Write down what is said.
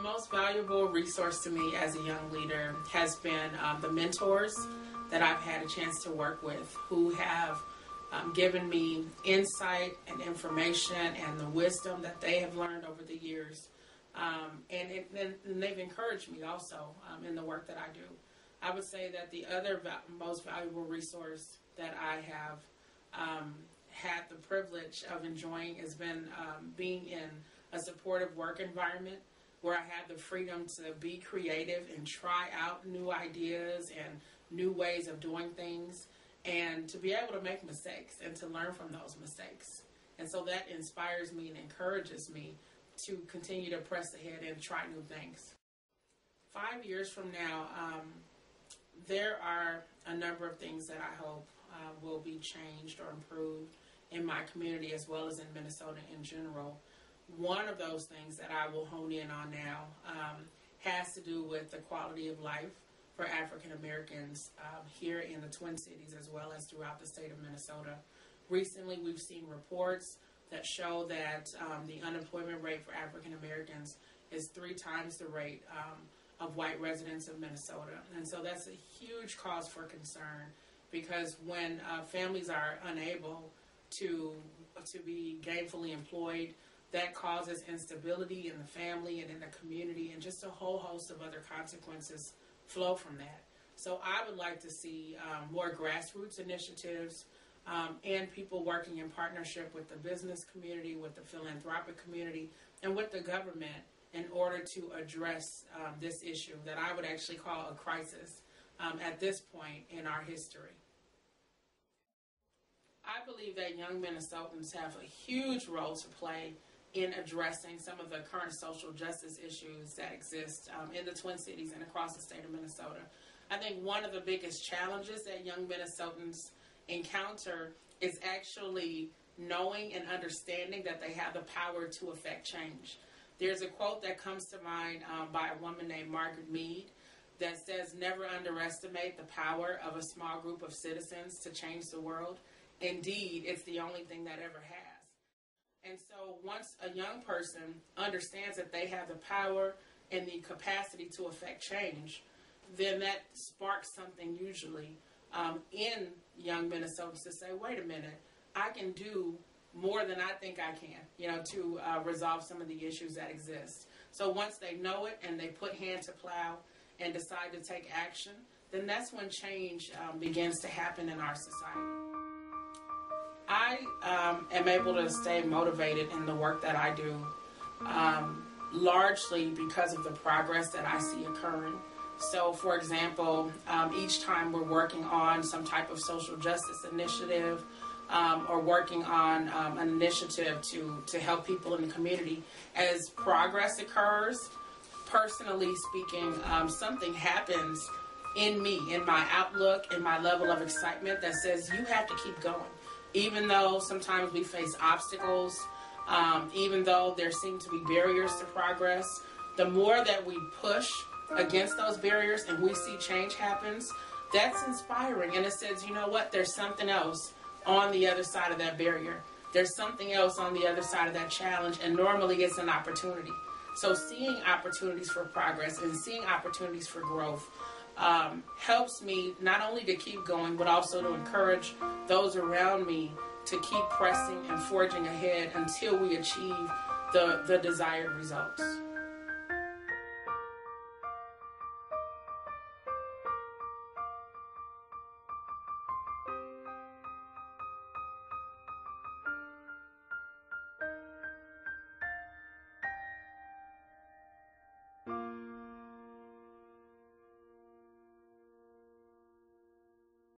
most valuable resource to me as a young leader has been the mentors that I've had a chance to work with, who have given me insight and information and the wisdom that they have learned over the years. And they've encouraged me also in the work that I do. I would say that the other most valuable resource that I have had the privilege of enjoying has been being in a supportive work environment where I had the freedom to be creative and try out new ideas and new ways of doing things, and to be able to make mistakes and to learn from those mistakes. And so that inspires me and encourages me to continue to press ahead and try new things. 5 years from now, there are a number of things that I hope will be changed or improved in my community as well as in Minnesota in general. One of those things that I will hone in on now has to do with the quality of life for African Americans here in the Twin Cities as well as throughout the state of Minnesota. Recently, we've seen reports that show that the unemployment rate for African Americans is 3 times the rate of white residents of Minnesota. And so that's a huge cause for concern, because when families are unable to be gainfully employed, that causes instability in the family and in the community, and just a whole host of other consequences flow from that. So I would like to see more grassroots initiatives and people working in partnership with the business community, with the philanthropic community, and with the government in order to address this issue that I would actually call a crisis at this point in our history. I believe that young Minnesotans have a huge role to play in addressing some of the current social justice issues that exist in the Twin Cities and across the state of Minnesota. I think one of the biggest challenges that young Minnesotans encounter is actually knowing and understanding that they have the power to affect change. There's a quote that comes to mind by a woman named Margaret Mead that says, "Never underestimate the power of a small group of citizens to change the world. Indeed, it's the only thing that ever has." And so once a young person understands that they have the power and the capacity to affect change, then that sparks something usually in young Minnesotans to say, wait a minute, I can do more than I think I can, to resolve some of the issues that exist. So once they know it and they put hand to plow and decide to take action, then that's when change begins to happen in our society. I am able to stay motivated in the work that I do, largely because of the progress that I see occurring. So, for example, each time we're working on some type of social justice initiative or working on an initiative to help people in the community, as progress occurs, personally speaking, something happens in me, in my outlook, in my level of excitement that says you have to keep going. Even though sometimes we face obstacles, even though there seem to be barriers to progress, the more that we push against those barriers and we see change happens, that's inspiring. And it says, you know what, there's something else on the other side of that barrier. There's something else on the other side of that challenge, and normally it's an opportunity. So seeing opportunities for progress and seeing opportunities for growth helps me not only to keep going, but also to encourage those around me to keep pressing and forging ahead until we achieve the desired results.